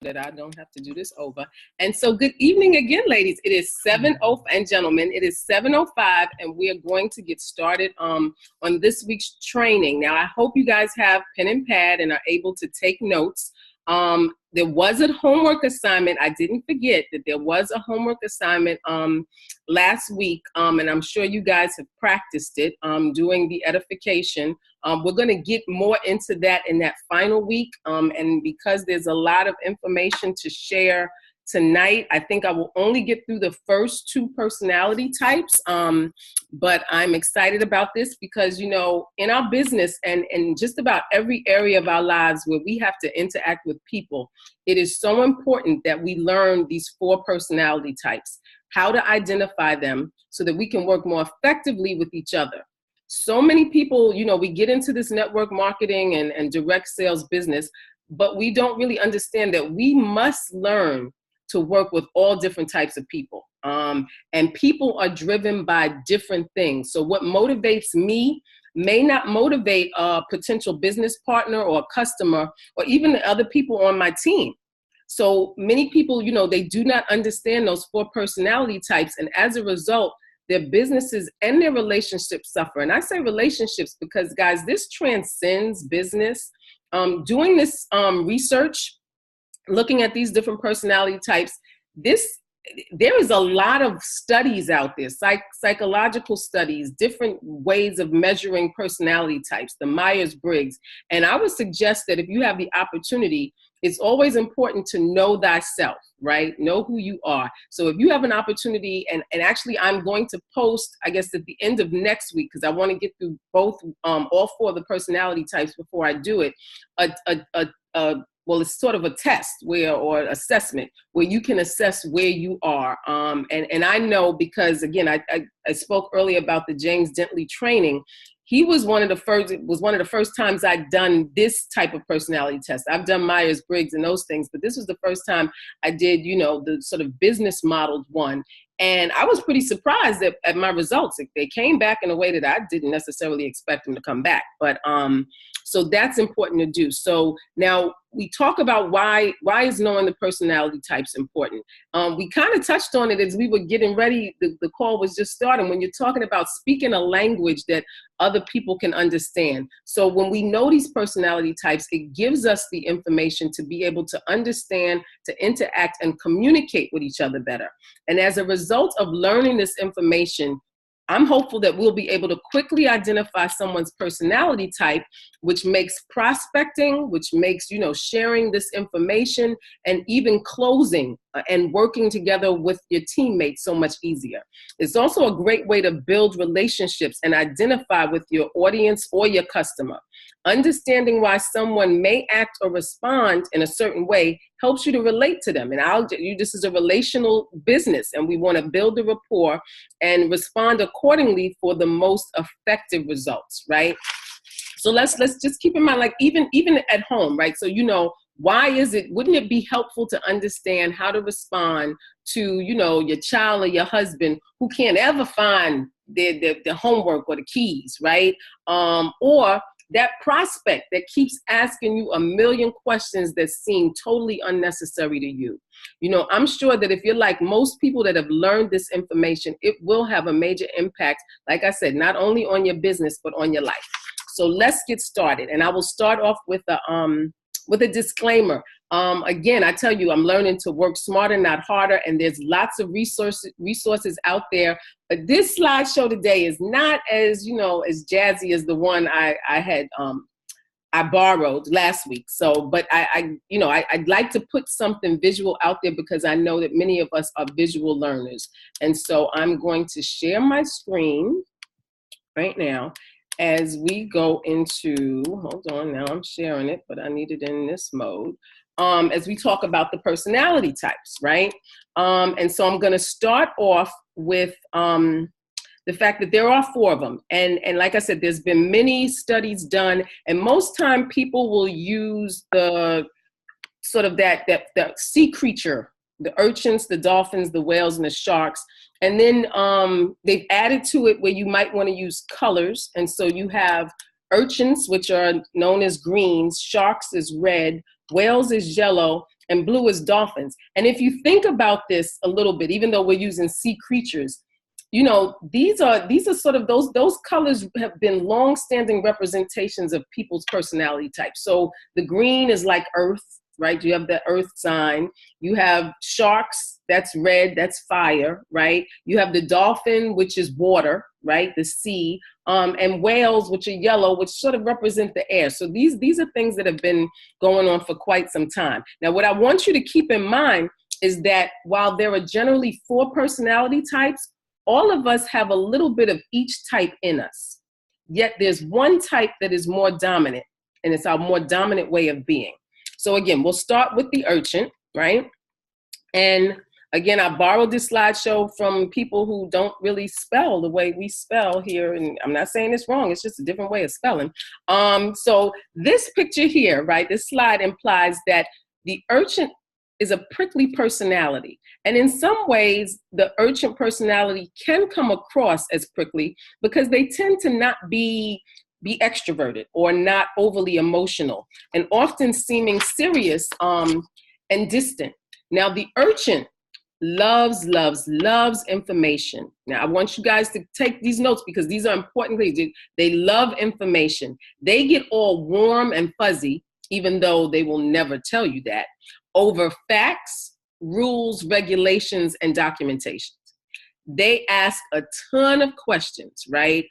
that I don't have to do this over. And so good evening again, ladies. It is 7:05, and gentlemen, it is 7:05, and we are going to get started on this week's training. Now, I hope you guys have pen and pad and are able to take notes. There was a homework assignment. I didn't forget that there was a homework assignment last week, and I'm sure you guys have practiced it doing the edification. We're going to get more into that in that final week, and because there's a lot of information to share tonight, I think I will only get through the first two personality types, but I'm excited about this because, you know, in our business and in just about every area of our lives where we have to interact with people, it is so important that we learn these 4 personality types, how to identify them so that we can work more effectively with each other. So many people, you know, we get into this network marketing and direct sales business, but we don't really understand that we must learn to work with all different types of people. And people are driven by different things. So what motivates me may not motivate a potential business partner or a customer or even the other people on my team. So many people, you know, they do not understand those 4 personality types. And as a result, their businesses and their relationships suffer. And I say relationships because, guys, this transcends business. Doing this research, looking at these different personality types, there is a lot of studies out there, psychological studies, different ways of measuring personality types, the Myers-Briggs. And I would suggest that if you have the opportunity, it's always important to know thyself, right? Know who you are. So if you have an opportunity, and actually I'm going to post, I guess, at the end of next week, because I want to get through both, all 4 of the personality types before I do it, well, it's sort of a test or assessment where you can assess where you are. And I know because, again, I spoke earlier about the James Dentley training. He was one of the first times I'd done this type of personality test. I've done Myers-Briggs and those things, but this was the first time I did, you know, the sort of business modeled one. And I was pretty surprised at my results. They came back in a way that I didn't necessarily expect them to come back. But so that's important to do. So now we talk about why is knowing the personality types important. We kind of touched on it as we were getting ready. The call was just starting when you're talking about speaking a language that other people can understand. So when we know these personality types, it gives us the information to be able to understand, to interact and communicate with each other better. And as a result of learning this information, I'm hopeful that we'll be able to quickly identify someone's personality type, which makes prospecting, which makes, you know, sharing this information and even closing and working together with your teammates so much easier. It's also a great way to build relationships and identify with your audience or your customer. Understanding why someone may act or respond in a certain way helps you to relate to them. And this is a relational business, and we want to build a rapport and respond accordingly for the most effective results, right? So let's just keep in mind, like even at home, right? So, you know, wouldn't it be helpful to understand how to respond to, you know, your child or your husband who can't ever find their homework or the keys, right? Or that prospect that keeps asking you a million questions that seem totally unnecessary to you. You know, I'm sure that if you're like most people that have learned this information, it will have a major impact, like I said, not only on your business, but on your life. So let's get started. And I will start off with a disclaimer. Again, I tell you, I'm learning to work smarter, not harder, and there's lots of resources out there. But this slideshow today is not as, you know, as jazzy as the one I borrowed last week. So, but I'd like to put something visual out there because I know that many of us are visual learners. And so I'm going to share my screen right now as we go into, hold on, now I'm sharing it, but I need it in this mode. As we talk about the personality types, right? And so I'm going to start off with the fact that there are 4 of them. And like I said, there's been many studies done, and most time people will use the sort of that sea creature, the urchins, the dolphins, the whales, and the sharks. And then they've added to it where you might want to use colors. And so you have urchins, which are known as greens, sharks is red, whales is yellow, and blue is dolphins. And if you think about this a little bit, even though we're using sea creatures, you know, these are sort of those colors have been long-standing representations of people's personality types. So the green is like earth, right? You have the earth sign. You have sharks, that's red, that's fire, right? You have the dolphin, which is water, right? The sea, and whales, which are yellow, which sort of represent the air. So these are things that have been going on for quite some time. Now, what I want you to keep in mind is that while there are generally 4 personality types, all of us have a little bit of each type in us. Yet there's one type that is more dominant, and it's our more dominant way of being. So again, we'll start with the urchin, right? And again, I borrowed this slideshow from people who don't really spell the way we spell here. And I'm not saying it's wrong, it's just a different way of spelling. So this picture here, right, this slide implies that the urchin is a prickly personality. And in some ways, the urchin personality can come across as prickly because they tend to not be extroverted or not overly emotional and often seeming serious and distant. Now, the urchin loves information. Now, I want you guys to take these notes because these are important things. They love information. They get all warm and fuzzy, even though they will never tell you that, over facts, rules, regulations, and documentations. They ask a ton of questions, right?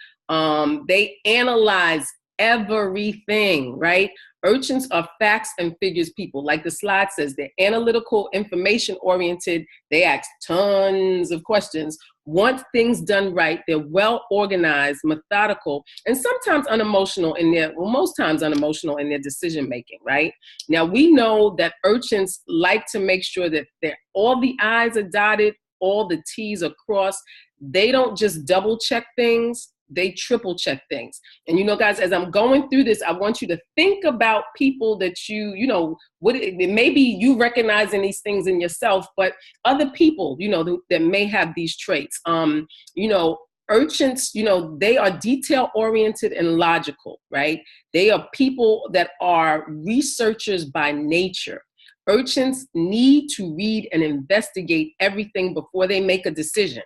They analyze everything, right? Urchins are facts and figures people. Like the slide says, they're analytical, information-oriented. They ask tons of questions, want things done right. They're well-organized, methodical, and sometimes unemotional in their, well, most times unemotional in their decision-making, right? Now, we know that urchins like to make sure that all the I's are dotted, all the T's are crossed. They don't just double-check things. They triple check things. And, you know, guys, as I'm going through this, I want you to think about people that you know, maybe you recognizing these things in yourself, but other people, you know, that may have these traits. You know, urchins, you know, they are detail oriented and logical, right? They are people that are researchers by nature. Urchins need to read and investigate everything before they make a decision.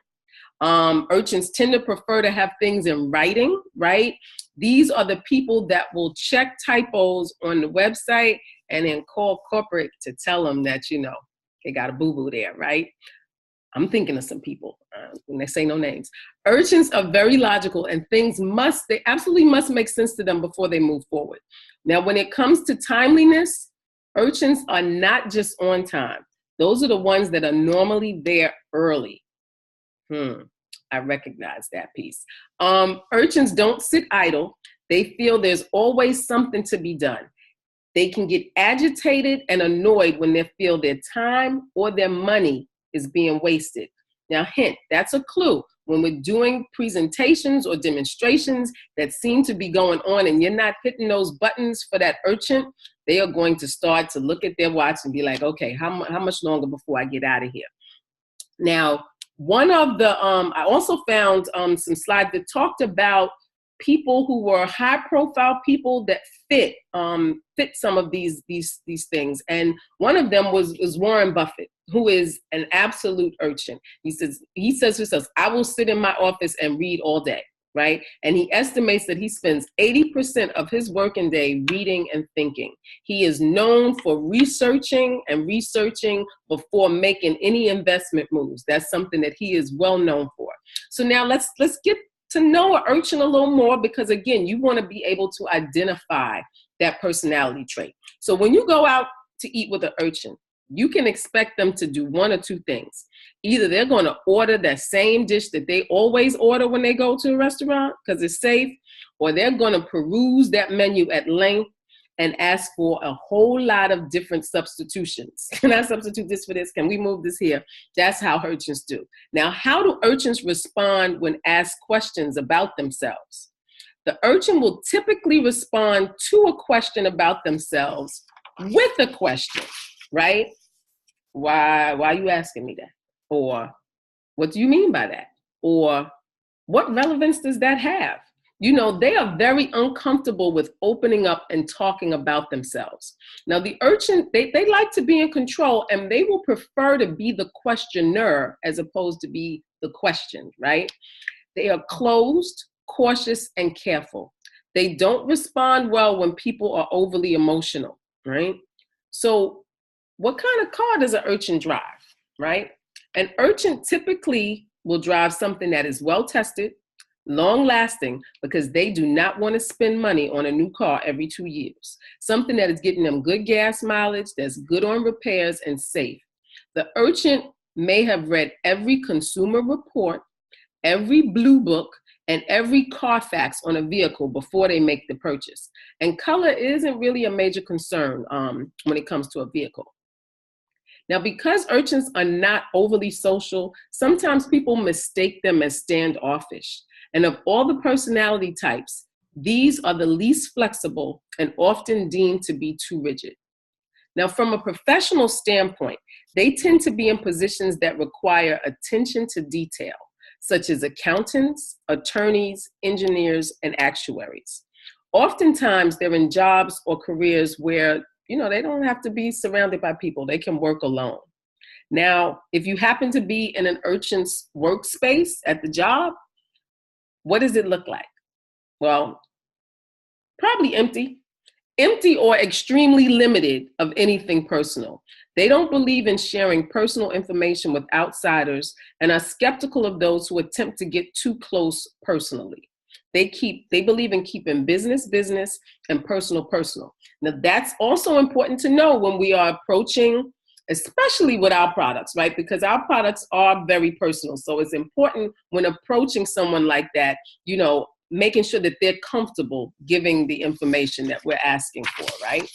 Urchins tend to prefer to have things in writing, right? These are the people that will check typos on the website and then call corporate to tell them that, you know, they got a boo-boo there, right? I'm thinking of some people when they say no names. Urchins are very logical and they absolutely must make sense to them before they move forward. Now, when it comes to timeliness, urchins are not just on time. Those are the ones that are normally there early. I recognize that piece. Urchins don't sit idle. They feel there's always something to be done. They can get agitated and annoyed when they feel their time or their money is being wasted. Now, hint, that's a clue. When we're doing presentations or demonstrations that seem to be going on and you're not hitting those buttons for that urchin, they are going to start to look at their watch and be like, okay, how much longer before I get out of here? Now, one of the, I also found some slides that talked about people who were high profile people that fit some of these things. And one of them was Warren Buffett, who is an absolute urchin. He says to himself, I will sit in my office and read all day, right? And he estimates that he spends 80% of his working day reading and thinking. He is known for researching before making any investment moves. That's something that he is well known for. So now let's get to know an urchin a little more, because again, you want to be able to identify that personality trait. So when you go out to eat with an urchin, you can expect them to do one or two things. Either they're going to order that same dish that they always order when they go to a restaurant because it's safe, or they're going to peruse that menu at length and ask for a whole lot of different substitutions. Can I substitute this for this? Can we move this here? That's how urchins do. Now, how do urchins respond when asked questions about themselves? The urchin will typically respond to a question about themselves with a question, right? Why are you asking me that? Or what do you mean by that? Or what relevance does that have? they are very uncomfortable with opening up and talking about themselves. Now, the urchin, they like to be in control, and they will prefer to be the questioner as opposed to be the questioned, right? They are closed, cautious, and careful. They don't respond well when people are overly emotional, right? So what kind of car does an urchin drive, right? An urchin typically will drive something that is well tested, long lasting, because they do not want to spend money on a new car every 2 years. Something that is getting them good gas mileage, that's good on repairs and safe. The urchin may have read every consumer report, every blue book, and every Carfax on a vehicle before they make the purchase. And color isn't really a major concern when it comes to a vehicle. Now, because urchins are not overly social, sometimes people mistake them as standoffish. And of all the personality types, these are the least flexible and often deemed to be too rigid. Now, from a professional standpoint, they tend to be in positions that require attention to detail, such as accountants, attorneys, engineers, and actuaries. Oftentimes, they're in jobs or careers where, they don't have to be surrounded by people. They can work alone. Now, if you happen to be in an urchin's workspace at the job, what does it look like? Well, probably empty or extremely limited of anything personal. They don't believe in sharing personal information with outsiders and are skeptical of those who attempt to get too close personally. They believe in keeping business and personal. Now, that's also important to know when we are approaching, especially with our products, right? Because our products are very personal. So it's important when approaching someone like that, making sure that they're comfortable giving the information that we're asking for, right?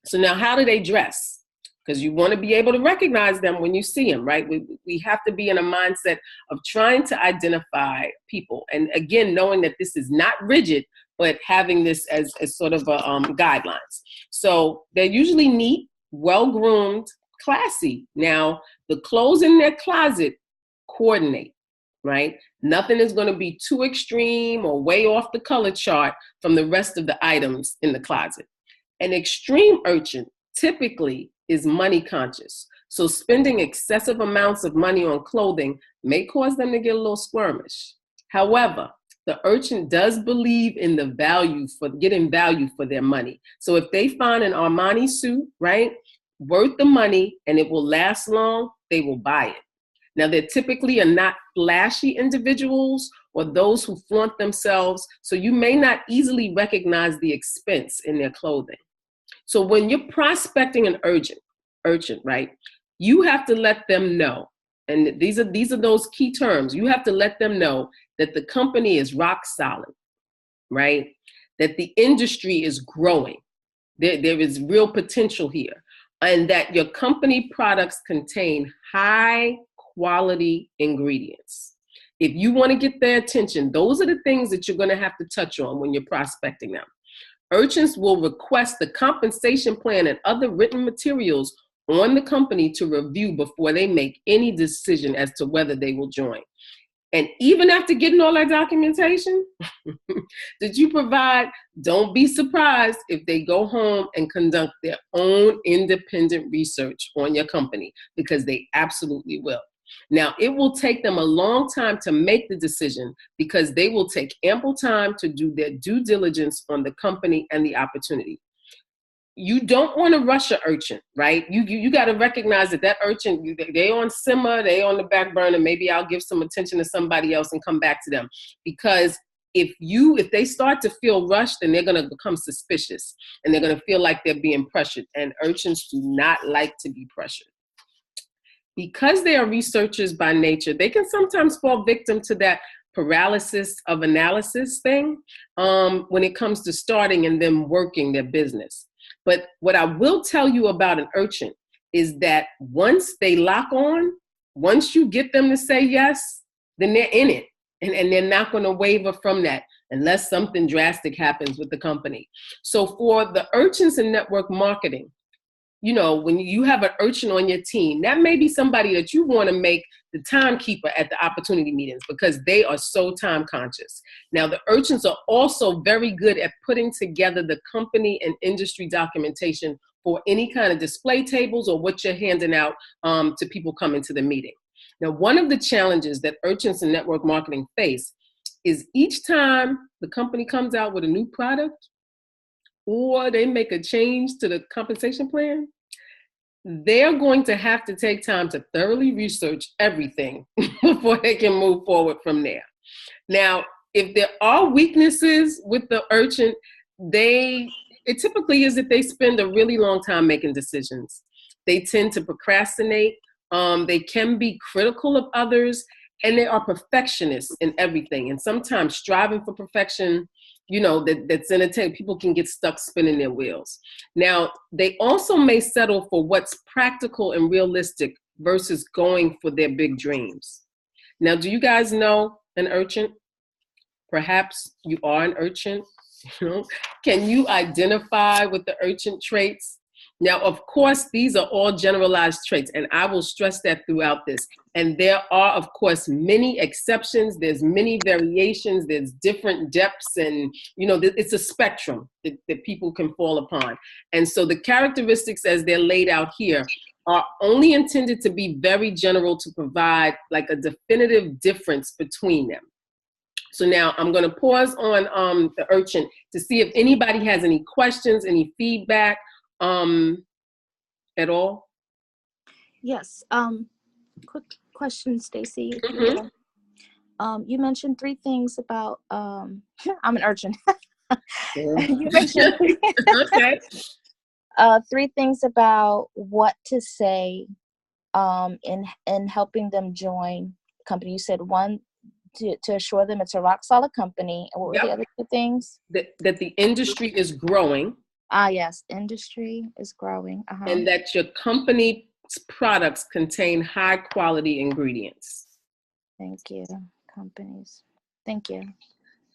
So now, how do they dress? Because you want to be able to recognize them when you see them, right? We have to be in a mindset of trying to identify people. And again, knowing that this is not rigid, but having this as sort of guidelines. So they're usually neat, well-groomed, classy. Now, the clothes in their closet coordinate, right? Nothing is going to be too extreme or way off the color chart from the rest of the items in the closet. An extreme urchin typically is money conscious. So spending excessive amounts of money on clothing may cause them to get a little squirmish. However, the urchin does believe in the getting value for their money. So if they find an Armani suit, right, worth the money and it will last long, they will buy it. Now, they typically are not flashy individuals or those who flaunt themselves, so you may not easily recognize the expense in their clothing. So when you're prospecting an urchin, right, you have to let them know, and these are those key terms, you have to let them know that the company is rock solid, right, that the industry is growing, there is real potential here, and that your company products contain high quality ingredients. If you want to get their attention, those are the things that you're going to have to touch on when you're prospecting them. Urchins will request the compensation plan and other written materials on the company to review before they make any decision as to whether they will join. And even after getting all that documentation that you provide, don't be surprised if they go home and conduct their own independent research on your company, because they absolutely will. Now, it will take them a long time to make the decision because they will take ample time to do their due diligence on the company and the opportunity. You don't want to rush an urchin, right? You got to recognize that urchin, they on simmer, they on the back burner. Maybe I'll give some attention to somebody else and come back to them. Because if they start to feel rushed, then they're going to become suspicious and they're going to feel like they're being pressured. And urchins do not like to be pressured. Because they are researchers by nature, they can sometimes fall victim to that paralysis of analysis thing when it comes to starting and then working their business. But what I will tell you about an urchin is that once they lock on, once you get them to say yes, then they're in it. And they're not going to waver from that unless something drastic happens with the company. So for the urchins in network marketing, you know, when you have an urchin on your team, that may be somebody that you want to make the timekeeper at the opportunity meetings because they are so time conscious. Now, the urchins are also very good at putting together the company and industry documentation for any kind of display tables or what you're handing out to people coming to the meeting. Now, one of the challenges that urchins in network marketing face is each time the company comes out with a new product or they make a change to the compensation plan, they're going to have to take time to thoroughly research everything before they can move forward from there. Now, if there are weaknesses with the urchin, it typically is that they spend a really long time making decisions. They tend to procrastinate. They can be critical of others, and they are perfectionists in everything. And sometimes striving for perfection, you know, that's in a tank, people can get stuck spinning their wheels. Now, they also may settle for what's practical and realistic versus going for their big dreams. Now, do you guys know an urchin? Perhaps you are an urchin. Can you identify with the urchin traits? Now, of course, these are all generalized traits, and I will stress that throughout this. And there are, of course, many exceptions. There's many variations. There's different depths, and, you know, it's a spectrum that people can fall upon. And so the characteristics as they're laid out here are only intended to be very general to provide like a definitive difference between them. So now I'm going to pause on the urchin to see if anybody has any questions, any feedback at all. Yes. Quick question, Stacy. Mm-hmm. You mentioned 3 things about I'm an urchin. You mentioned okay. 3 things about what to say in helping them join the company. You said 1, to assure them it's a rock solid company. And what were the other 2 things? That the industry is growing. Yes, industry is growing. And that your company's products contain high quality ingredients. Thank you. Companies. Thank you.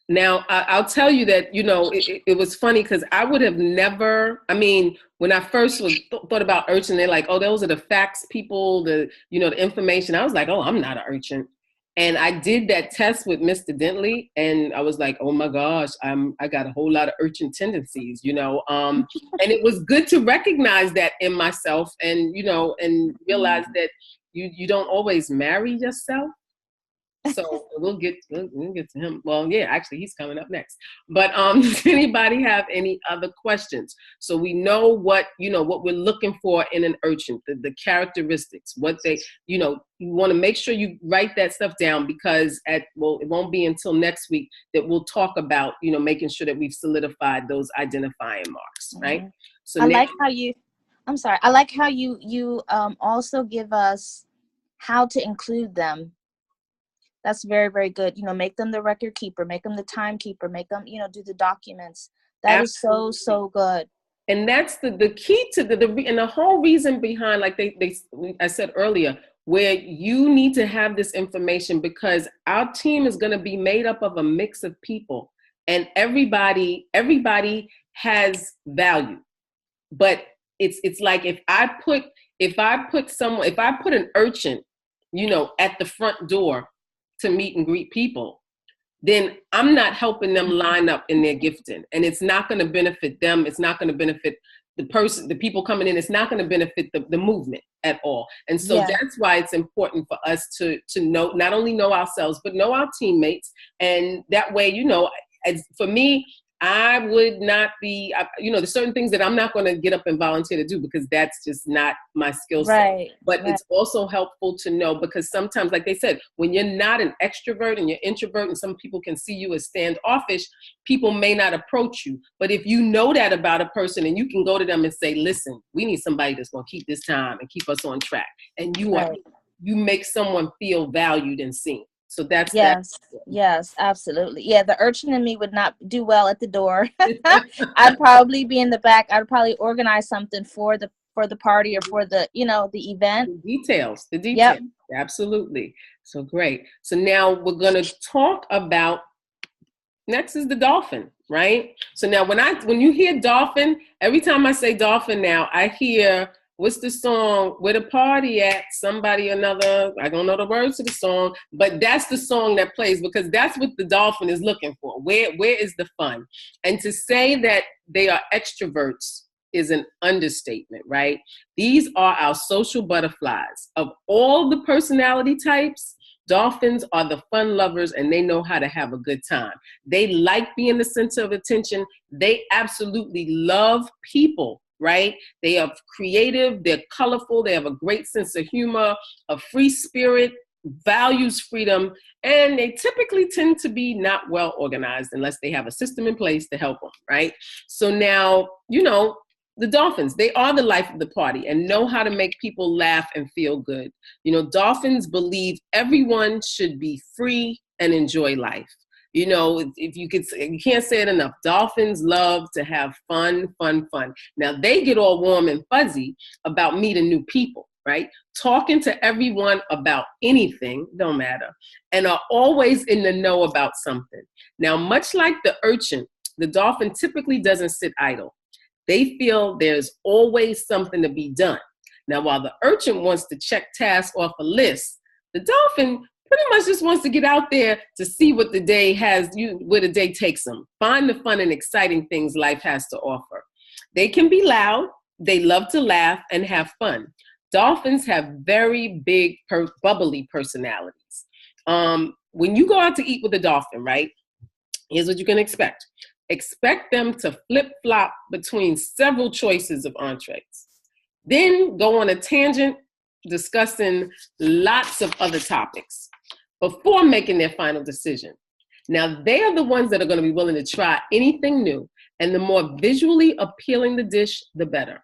Now, I'll tell you that, you know, it was funny because I would have never, I mean, when I first thought about urchin, they're like, oh, those are the facts people, the information. I was like, oh, I'm not an urchin. And I did that test with Mr. Dentley, and I was like, oh my gosh, I got a whole lot of urchin tendencies, you know. And it was good to recognize that in myself, and, you know, and realize that you don't always marry yourself. So we'll get to him. Well, yeah, actually, he's coming up next. But does anybody have any other questions? So we know what we're looking for in an urchin, the characteristics, what they, you know, you want to make sure you write that stuff down because it won't be until next week that we'll talk about, you know, making sure that we've solidified those identifying marks, right? So I like how you also give us how to include them. That's very, very good. You know, make them the record keeper, make them the timekeeper, make them, you know, do the documents. That Absolutely. Is so good. And that's the key to and the whole reason behind, like I said earlier, where you need to have this information because our team is going to be made up of a mix of people, and everybody has value. But it's like if I put an urchin, you know, at the front door to meet and greet people, then I'm not helping them line up in their gifting. And it's not going to benefit them. It's not going to benefit the people coming in. It's not going to benefit the movement at all. And so that's why it's important for us to know, not only know ourselves, but know our teammates. And that way, you know, for me, I would not be, you know, there's certain things that I'm not going to get up and volunteer to do because that's just not my skill set. Right. But it's also helpful to know because sometimes, like they said, when you're not an extrovert and you're introvert and some people can see you as standoffish, people may not approach you. But if you know that about a person and you can go to them and say, listen, we need somebody that's going to keep this time and keep us on track. And you make someone feel valued and seen. So that's yes, absolutely. Yeah, the urchin in me would not do well at the door. I'd probably be in the back. I'd probably organize something for the party or for the, you know, the event. The details. Yep. Absolutely. So great. So now we're going to talk about, next is the dolphin, right? So now when you hear dolphin, every time I say dolphin now, I hear what's the song? Where the party at? Somebody another. I don't know the words to the song, but that's the song that plays because that's what the dolphin is looking for. Where is the fun? And to say that they are extroverts is an understatement, right? These are our social butterflies. Of all the personality types, dolphins are the fun lovers and they know how to have a good time. They like being the center of attention. They absolutely love people, right? They are creative, they're colorful, they have a great sense of humor, a free spirit, values freedom, and they typically tend to be not well organized unless they have a system in place to help them, right? So now, the dolphins, they are the life of the party and know how to make people laugh and feel good. Dolphins believe everyone should be free and enjoy life. If you can't say it enough. Dolphins love to have fun. Now they get all warm and fuzzy about meeting new people, right? Talking to everyone about anything, don't matter, and are always in the know about something. Now, much like the urchin, the dolphin typically doesn't sit idle. They feel there's always something to be done. Now, while the urchin wants to check tasks off a list, the dolphin pretty much just wants to get out there to see what the day where the day takes them. Find the fun and exciting things life has to offer. They can be loud. They love to laugh and have fun. Dolphins have very big, bubbly personalities. When you go out to eat with a dolphin, right, here's what you can expect. Expect them to flip-flop between several choices of entrees. Then go on a tangent discussing lots of other topics before making their final decision. Now, they are the ones that are going to be willing to try anything new, and the more visually appealing the dish, the better.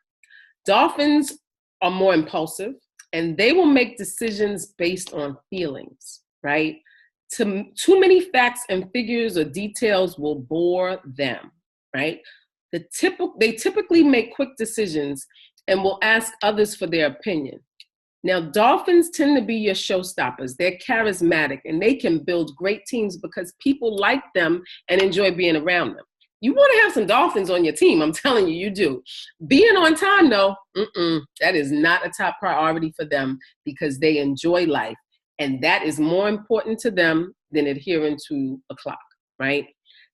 Dolphins are more impulsive, and they will make decisions based on feelings, right? Too many facts and figures or details will bore them, right? They typically make quick decisions and will ask others for their opinion. Now, dolphins tend to be your showstoppers. They're charismatic and they can build great teams because people like them and enjoy being around them. You want to have some dolphins on your team. I'm telling you, you do. Being on time, though, that is not a top priority for them because they enjoy life. And that is more important to them than adhering to a clock, right?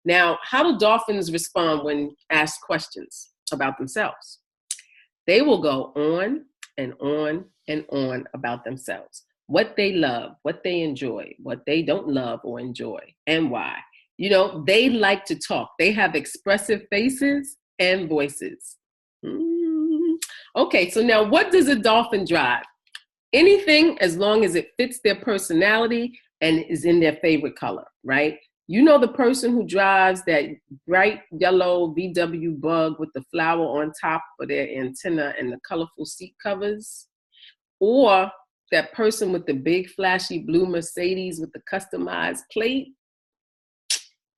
Now, how do dolphins respond when asked questions about themselves? They will go on and on and on about themselves, what they love, what they enjoy, what they don't love or enjoy, and why. They like to talk. They have expressive faces and voices. Okay, so now what does a dolphin drive? Anything as long as it fits their personality and is in their favorite color, right? The person who drives that bright yellow VW Bug with the flower on top of their antenna and the colorful seat covers, or that person with the big flashy blue Mercedes with the customized plate,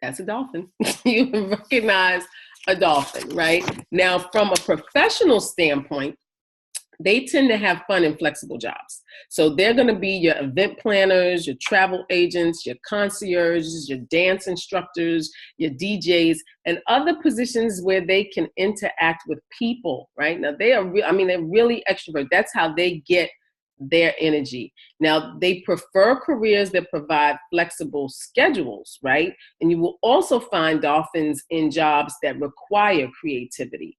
that's a dolphin. You can recognize a dolphin, right? Now, from a professional standpoint, they tend to have fun and flexible jobs. So they're going to be your event planners, your travel agents, your concierges, your dance instructors, your DJs, and other positions where they can interact with people, right? Now, they're really extrovert. That's how they get their energy. Now, they prefer careers that provide flexible schedules, right? And you will also find dolphins in jobs that require creativity.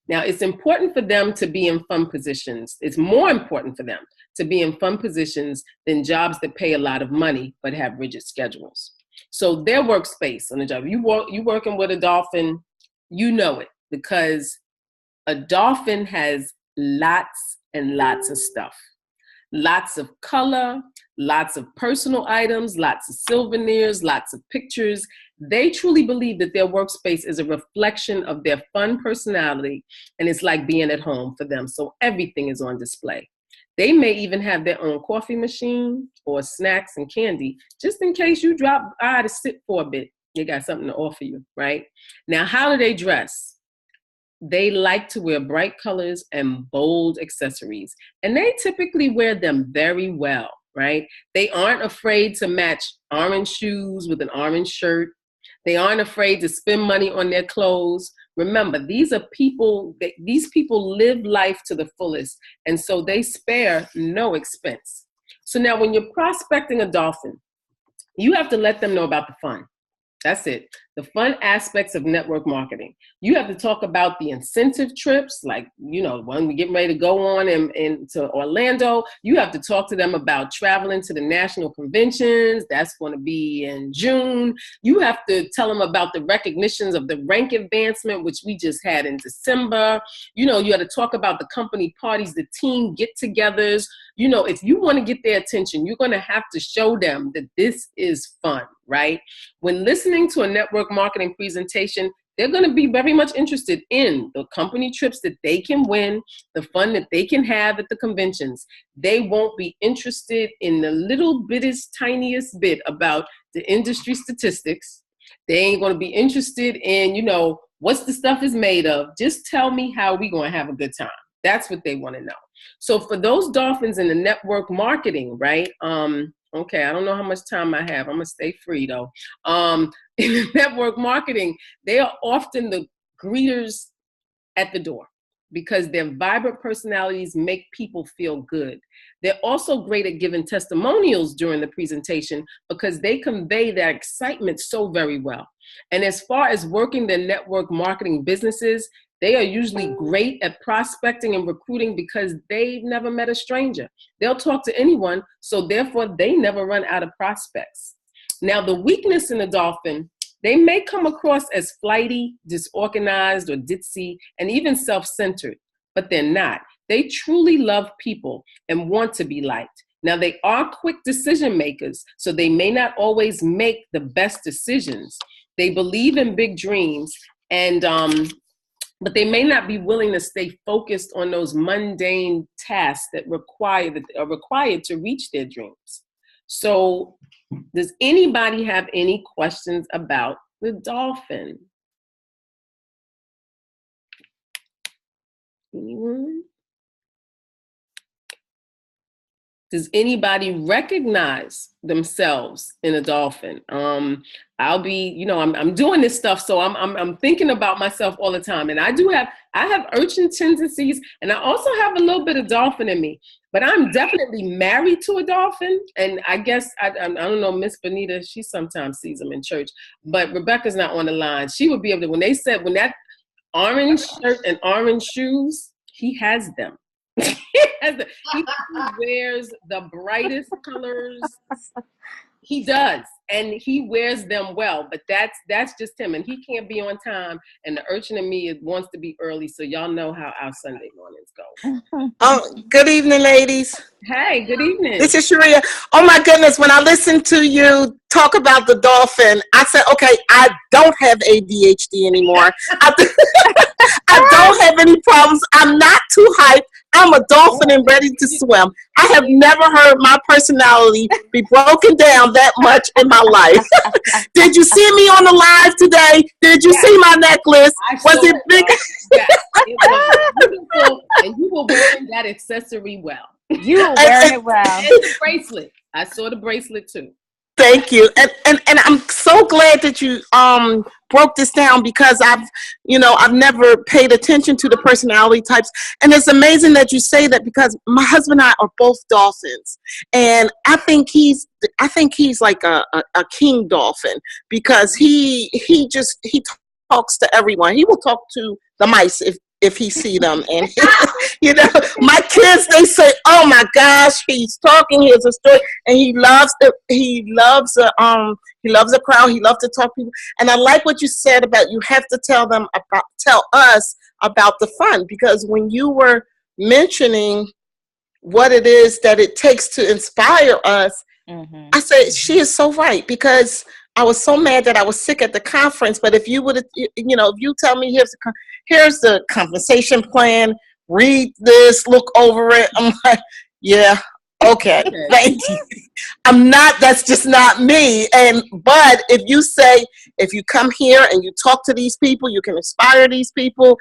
Now, it's important for them to be in fun positions. It's more important for them to be in fun positions than jobs that pay a lot of money but have rigid schedules. So their workspace on the job, you working with a dolphin, you know it, because a dolphin has lots and lots of stuff. Lots of color, lots of personal items, lots of souvenirs, lots of pictures. They truly believe that their workspace is a reflection of their fun personality, and it's like being at home for them. So everything is on display. They may even have their own coffee machine or snacks and candy, just in case you drop by to sit for a bit. They got something to offer you, right? Now, how do they dress? They like to wear bright colors and bold accessories, and they typically wear them very well, right? They aren't afraid to match orange shoes with an orange shirt. They aren't afraid to spend money on their clothes, Remember, these are people, these people live life to the fullest, and so they spare no expense. So now when you're prospecting a dolphin, you have to let them know about the fun. That's it. The fun aspects of network marketing. You have to talk about the incentive trips, like, when we get ready to go on to Orlando, you have to talk to them about traveling to the national conventions. That's going to be in June. You have to tell them about the recognitions of the rank advancement, which we just had in December. You have to talk about the company parties, the team get-togethers. If you want to get their attention, you're going to have to show them that this is fun, right? When listening to a network marketing presentation, they're going to be very much interested in the company trips that they can win, the fun that they can have at the conventions. They won't be interested in the little bittest, tiniest bit about the industry statistics. They ain't going to be interested in, what's the stuff is made of. Just tell me how we going to have a good time. That's what they want to know. So for those dolphins in the network marketing, right? Okay, I don't know how much time I have. I'm going to stay free, though. In network marketing, they are often the greeters at the door because their vibrant personalities make people feel good. They're also great at giving testimonials during the presentation because they convey their excitement so very well. And as far as working their network marketing businesses, they are usually great at prospecting and recruiting because they've never met a stranger. They'll talk to anyone, so therefore they never run out of prospects. Now, the weakness in the dolphin, they may come across as flighty, disorganized, or ditzy, and even self-centered, but they're not. They truly love people and want to be liked. Now, they are quick decision makers, so they may not always make the best decisions. They believe in big dreams, but they may not be willing to stay focused on those mundane tasks that are required to reach their dreams. So, does anybody have any questions about the dolphin? Anyone? Does anybody recognize themselves in a dolphin? I'll be, I'm doing this stuff, so I'm thinking about myself all the time. And I have urchin tendencies, and I also have a little bit of dolphin in me. But I'm definitely married to a dolphin. And I guess, I don't know, Miss Benita, she sometimes sees them in church. But Rebecca's not on the line. She would be able to, when that orange shirt and orange shoes, he has them. He wears the brightest colors. He does, and he wears them well, but that's just him, and he can't be on time, and the urchin in me wants to be early, so y'all know how our Sunday mornings go. Oh, good evening, ladies. Hey, good evening. This is Sharia. Oh my goodness, when I listened to you talk about the dolphin, I said, okay, I don't have ADHD anymore. I don't have any problems. I'm not too hyped. I'm a dolphin and ready to swim. I have never heard my personality be broken down that much in my life. Did you see me on the live today? Did you see my necklace? Was it big? Yes, it was beautiful, and you were wearing that accessory well. You were wearing it well. And the bracelet. I saw the bracelet too. Thank you. And I'm so glad that you broke this down because I've never paid attention to the personality types. And it's amazing that you say that because my husband and I are both dolphins. And I think he's like a king dolphin because he talks to everyone. He will talk to the mice if he see them. And my kids, they say, oh my gosh, he's talking, here's a story, and he loves a crowd, he loves to talk to people. And I like what you said about you have to tell us about the fun, because when you were mentioning what it is that it takes to inspire us, I said she is so right, because I was so mad that I was sick at the conference. But if you would, if you tell me here's the compensation plan, read this, look over it, I'm like, yeah, okay, thank you. That's just not me. But if you come here and you talk to these people, you can inspire these people,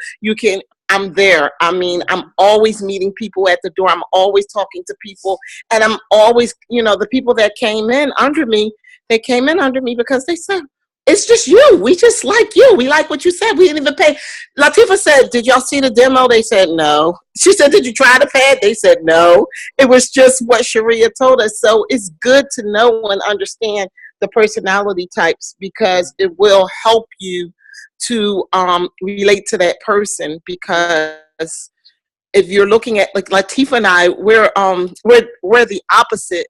I'm there. I mean, I'm always meeting people at the door. I'm always talking to people. And I'm always, the people that came in under me, they came in under me because they said, it's just you. We just like you. We like what you said. We didn't even pay. Latifah said, did y'all see the demo? They said no. She said, did you try the pad? They said no. It was just what Sharia told us. So it's good to know and understand the personality types, because it will help you to relate to that person. Because if you're looking at, like Latifah and I, we're the opposite,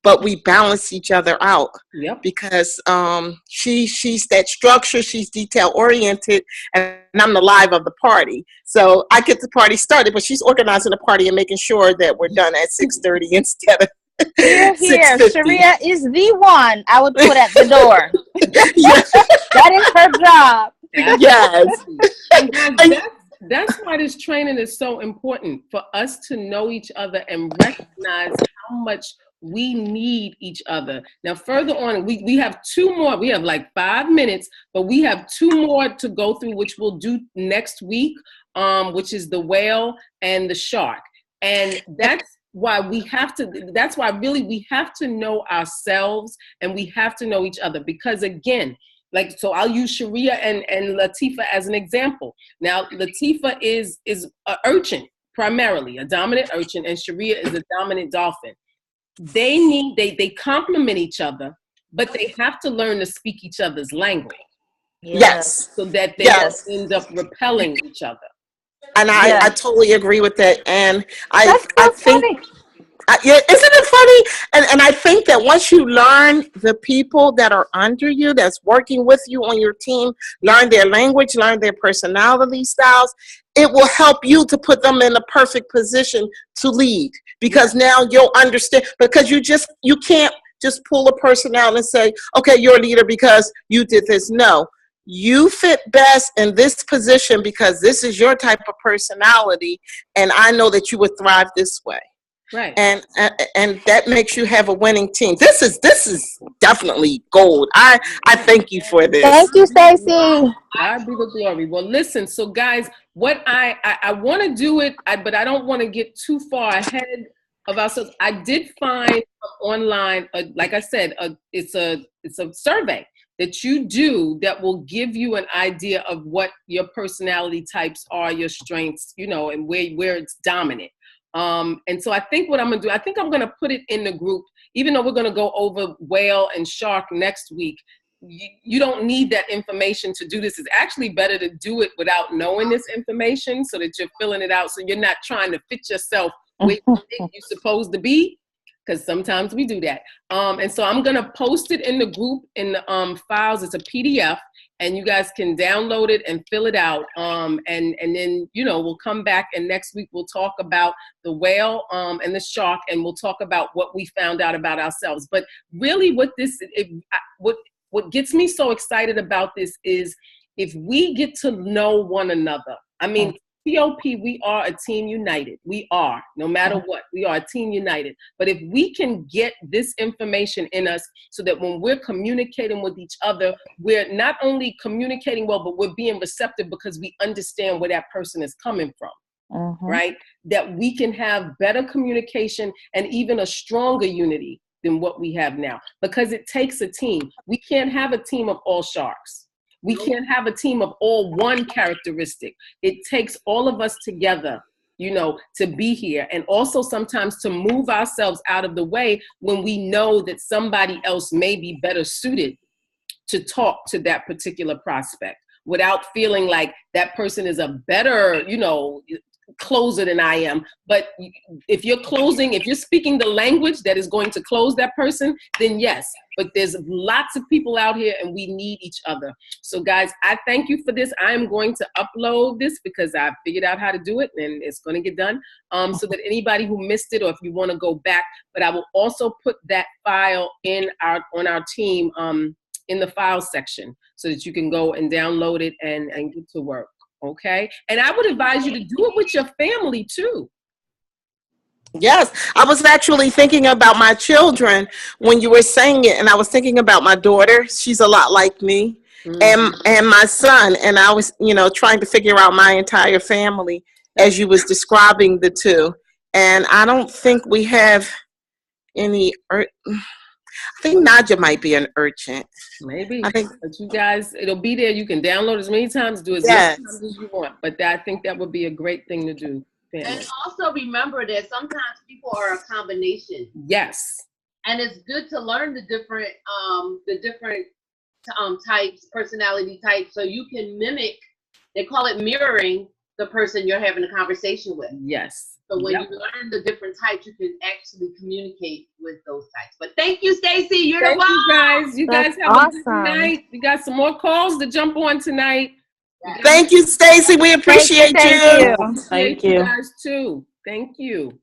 but we balance each other out. Yep. Because she's that structure, she's detail oriented, and I'm the live of the party. So I get the party started, but she's organizing the party and making sure that we're done at 6:30 instead of Here, 6:50. Sharia is the one I would put at the door. Yes. That is her job. Yes. And guys, that's why this training is so important, for us to know each other and recognize how much we need each other. Now, further on, we have two more. We have like 5 minutes, but we have two more to go through, which we'll do next week, which is the whale and the shark. And that's why we have to know ourselves, and we have to know each other. Because again, like, so I'll use Sharia and Latifah as an example. Now, Latifah is an urchin, primarily, a dominant urchin, and Sharia is a dominant dolphin. They complement each other, but they have to learn to speak each other's language. Yes. So that they Yes. don't end up repelling each other. And I totally agree with that. And I That's think, funny. yeah, isn't it funny? And I think that once you learn the people that are under you, that's working with you on your team, learn their language, learn their personality styles, it will help you to put them in the perfect position to lead. Because now you'll understand, because you can't just pull a person out and say, okay, you're a leader because you did this. No, you fit best in this position because this is your type of personality, and I know that you would thrive this way. Right. And that makes you have a winning team. This is definitely gold. I thank you for this. Thank you, Stacey. God be the glory. Well, listen, so guys, what I want to do it, but I don't want to get too far ahead of ourselves. I did find online, like I said, it's a survey that you do that will give you an idea of what your personality types are, your strengths, and where it's dominant. And so I think what I'm going to do, I think I'm going to put it in the group, even though we're going to go over whale and shark next week. You don't need that information to do this. It's actually better to do it without knowing this information, so that you're filling it out, so you're not trying to fit yourself where you think you're supposed to be, because sometimes we do that. And so I'm going to post it in the group in the files. It's a PDF, and you guys can download it and fill it out. And then, we'll come back, and next week we'll talk about the whale and the shark, and we'll talk about what we found out about ourselves. But really what gets me so excited about this is if we get to know one another. I mean, POP, we are a team united. We are, no matter what, we are a team united. But if we can get this information in us, so that when we're communicating with each other, we're not only communicating well, but we're being receptive because we understand where that person is coming from, right? That we can have better communication and even a stronger unity than what we have now, because it takes a team. We can't have a team of all sharks. We can't have a team of all one characteristic. It takes all of us together, to be here, and also sometimes to move ourselves out of the way when we know that somebody else may be better suited to talk to that particular prospect, without feeling like that person is a better, closer than I am. But if you're speaking the language that is going to close that person, then yes. But there's lots of people out here, and we need each other. So guys, I thank you for this. I am going to upload this because I figured out how to do it, and it's going to get done. So that anybody who missed it, or if you want to go back, but I will also put that file on our team in the file section, so that you can go and download it and get to work. Okay. And I would advise you to do it with your family too. Yes, I was actually thinking about my children when you were saying it, and I was thinking about my daughter. She's a lot like me, and my son, and I was, trying to figure out my entire family as you was describing the two. And I don't think we have any. I think Naja might be an urchin. Maybe. I think, But you guys, it'll be there. You can download as many times, do as yes. many times as you want. But I think that would be a great thing to do. Family. And also remember that sometimes people are a combination. Yes. And it's good to learn the different types, personality types, so you can mimic. They call it mirroring the person you're having a conversation with. Yes. So when you learn the different types, you can actually communicate with those types. But thank you, Stacy. You're the one. You guys. You That's guys have a good awesome. night. We got some more calls to jump on tonight. Thank you, Stacy. We appreciate you. Thank you guys too. Thank you.